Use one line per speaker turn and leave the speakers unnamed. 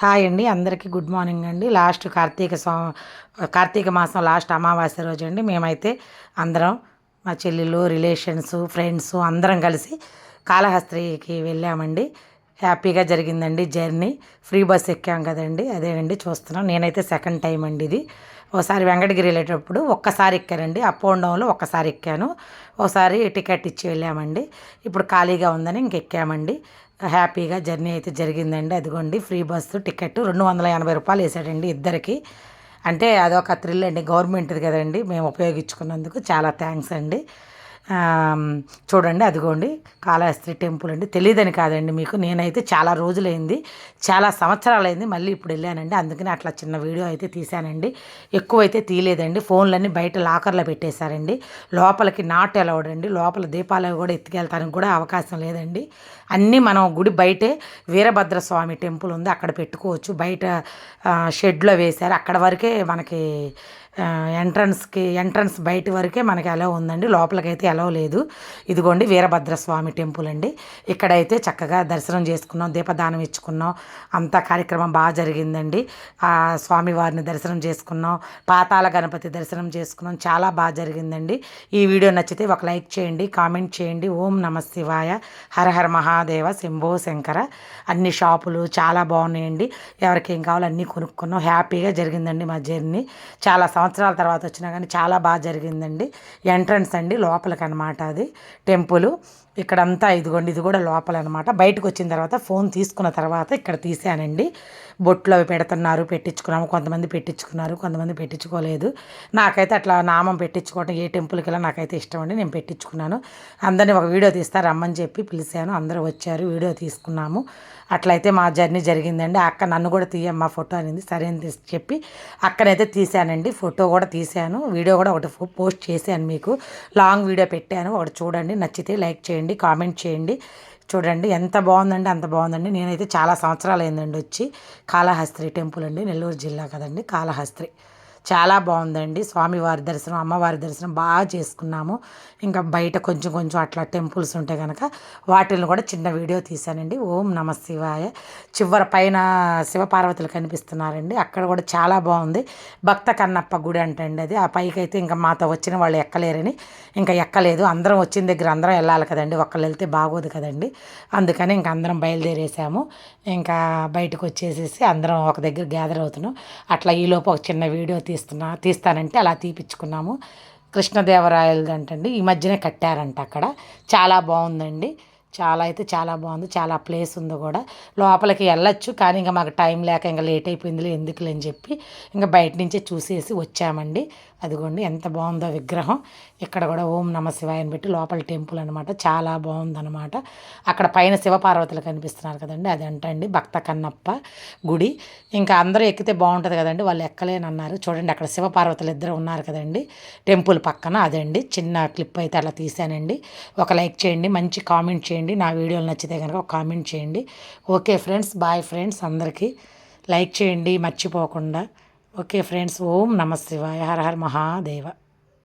Hi అండి, అందరికీ good morning అండి. లాస్ట్ కార్తీక మాసం లాస్ట్ అమావాస్య రోజు అండి. మేమైతే అందరం మా చెల్లెళ్ళు, రిలేషన్స్, ఫ్రెండ్స్ అందరం కలిసి కాళహస్త్రికి వెళ్ళామండి. హ్యాపీగా జరిగిందండి జర్నీ. ఫ్రీ బస్ ఎక్కాం కదండి, అదేనండి చూస్తున్నాం. నేనైతే సెకండ్ టైం అండి ఇది. ఒకసారి వెంకటగిరి వెళ్ళేటప్పుడు ఒక్కసారి ఎక్కానండి, అప్ అండ్ డౌన్లో ఒక్కసారి ఎక్కాను. ఒకసారి టికెట్ ఇచ్చి వెళ్ళామండి. ఇప్పుడు ఖాళీగా ఉందని ఇంకెక్కామండి. హ్యాపీగా జర్నీ అయితే జరిగిందండి. అదిగోండి ఫ్రీ బస్సు టికెట్ రూ. 280 వేసాడండి ఇద్దరికి. అంటే అదొక థ్రిల్ అండి, గవర్నమెంట్ది కదండి, మేము ఉపయోగించుకున్నందుకు చాలా థ్యాంక్స్ అండి. చూడండి అదిగోండి కాళహస్తి టెంపుల్ అండి. తెలియదని కాదండి మీకు, నేనైతే చాలా రోజులైంది, చాలా సంవత్సరాలైంది మళ్ళీ ఇప్పుడు వెళ్ళానండి. అందుకని అట్లా చిన్న వీడియో అయితే తీశానండి. ఎక్కువైతే తీయలేదండి. ఫోన్లన్నీ బయట లాకర్లో పెట్టేశారండి. లోపలికి నాట్ అలౌడ్ అండి. లోపల దీపాలు కూడా ఎత్తుకెళ్తానికి కూడా అవకాశం లేదండి. అన్నీ మనం గుడి బయటే వీరభద్రస్వామి టెంపుల్ ఉంది, అక్కడ పెట్టుకోవచ్చు. బయట షెడ్లో వేశారు, అక్కడ వరకే మనకి ఎంట్రన్స్ బయట వరకే మనకి అలౌ ఉందండి, లోపలికైతే అలౌ లేదు. ఇదిగోండి వీరభద్రస్వామి టెంపుల్ అండి. ఇక్కడైతే చక్కగా దర్శనం చేసుకున్నాం, దీపదానం ఇచ్చుకున్నాం, అంతా కార్యక్రమం బాగా జరిగిందండి. ఆ స్వామివారిని దర్శనం చేసుకున్నాం, పాతాళ గణపతి దర్శనం చేసుకున్నాం, చాలా బాగా జరిగిందండి. ఈ వీడియో నచ్చితే ఒక లైక్ చేయండి, కామెంట్ చేయండి. ఓం నమ శివాయ, హర హర మహాదేవ, శంభో శంకర. అన్ని షాపులు చాలా బాగున్నాయండి. ఎవరికి ఏం కావాలో అన్నీ కొనుక్కున్నాం. హ్యాపీగా జరిగిందండి మా జర్నీ. చాలా సంవత్సరాల తర్వాత వచ్చినా కానీ చాలా బాగా జరిగిందండి. ఎంట్రన్స్ అండి లోపలికి అనమాట అది టెంపుల్. ఇక్కడంతా ఇదిగోండి, ఇది కూడా లోపల అనమాట. బయటకు వచ్చిన తర్వాత ఫోన్ తీసుకున్న తర్వాత ఇక్కడ తీసానండి. బొట్లు అవి పెడుతున్నారు, పెట్టించుకున్నాము. కొంతమంది పెట్టించుకున్నారు, కొంతమంది పెట్టించుకోలేదు. నాకైతే అట్లా నామం పెట్టించుకోవడం ఏ టెంపుల్కి వెళ్ళా నాకైతే ఇష్టం అండి, నేను పెట్టించుకున్నాను. అందరినీ ఒక వీడియో తీస్తా రమ్మని చెప్పి పిలిచాను, అందరూ వచ్చారు, వీడియో తీసుకున్నాము. అట్లయితే మా జర్నీ జరిగిందండి. అక్క నన్ను కూడా తీయమ్మా ఫోటో అనింది, సరే అని చెప్పి అక్కనైతే తీశానండి. ఫోటో కూడా తీశాను, వీడియో కూడా ఒకటి పోస్ట్ చేశాను, మీకు లాంగ్ వీడియో పెట్టాను, ఒకటి చూడండి. నచ్చితే లైక్ చేయండి, కామెంట్ చేయండి. చూడండి ఎంత బాగుందండి, అంత బాగుందండి. నేనైతే చాలా సంవత్సరాలు అయిందండి వచ్చి. కాళహస్తి టెంపుల్ అండి, నెల్లూరు జిల్లా కదండి కాళహస్తి. చాలా బాగుందండి. స్వామివారి దర్శనం, అమ్మవారి దర్శనం బాగా చేసుకున్నాము. ఇంకా బయట కొంచెం కొంచెం అట్లా టెంపుల్స్ ఉంటాయి కనుక వాటిని కూడా చిన్న వీడియో తీశానండి. ఓం నమ శివాయ. చివరి పైన శివపార్వతులు కనిపిస్తున్నారండి, అక్కడ కూడా చాలా బాగుంది. భక్త కన్నప్ప గుడి అంటండి అది. ఆ పైకి అయితే ఇంకా మాతో వచ్చిన వాళ్ళు ఎక్కలేరని ఇంకా ఎక్కలేదు. అందరం వచ్చిన దగ్గర అందరం వెళ్ళాలి కదండి, ఒక్కళ్ళు వెళ్తే బాగోదు కదండి. అందుకని ఇంక అందరం బయలుదేరేసాము. ఇంకా బయటకు వచ్చేసేసి అందరం ఒక దగ్గర గ్యాదర్ అవుతున్నాం. అట్లా ఈలోపు ఒక చిన్న వీడియో తీస్తానంటే అలా తీపిచ్చుకున్నాము. కృష్ణదేవరాయలది అంటండి, ఈ మధ్యనే కట్టారంట అక్కడ. చాలా బాగుందండి, చాలా అయితే చాలా బాగుంది. చాలా ప్లేస్ ఉంది కూడా, లోపలికి వెళ్ళొచ్చు. కానీ ఇంకా మాకు టైం లేక ఇంకా లేట్ అయిపోయిందిలే ఎందుకులే అని చెప్పి ఇంకా బయట నుంచే చూసేసి వచ్చామండి. అదిగోండి ఎంత బాగుందో విగ్రహం. ఇక్కడ కూడా ఓం నమ శివాయ అని పెట్టి లోపల టెంపుల్ అనమాట, చాలా బాగుందనమాట. అక్కడ పైన శివపార్వతులు కనిపిస్తున్నారు కదండి, అది అంటండి భక్త కన్నప్ప గుడి. ఇంకా అందరూ ఎక్కితే బాగుంటుంది కదండి, వాళ్ళు ఎక్కలేనన్నారు. చూడండి అక్కడ శివపార్వతులు ఇద్దరు ఉన్నారు కదండి టెంపుల్ పక్కన, అదండి చిన్న క్లిప్ అయితే అలా తీసానండి. ఒక లైక్ చేయండి, మంచి కామెంట్ చేయండి. నా వీడియోలు నచ్చితే కనుక ఒక కామెంట్ చేయండి. ఓకే ఫ్రెండ్స్, బాయ్ ఫ్రెండ్స్, అందరికీ లైక్ చేయండి మర్చిపోకుండా. ఓకే ఫ్రెండ్స్, ఓం నమ శివాయ, హర హర మహాదేవ.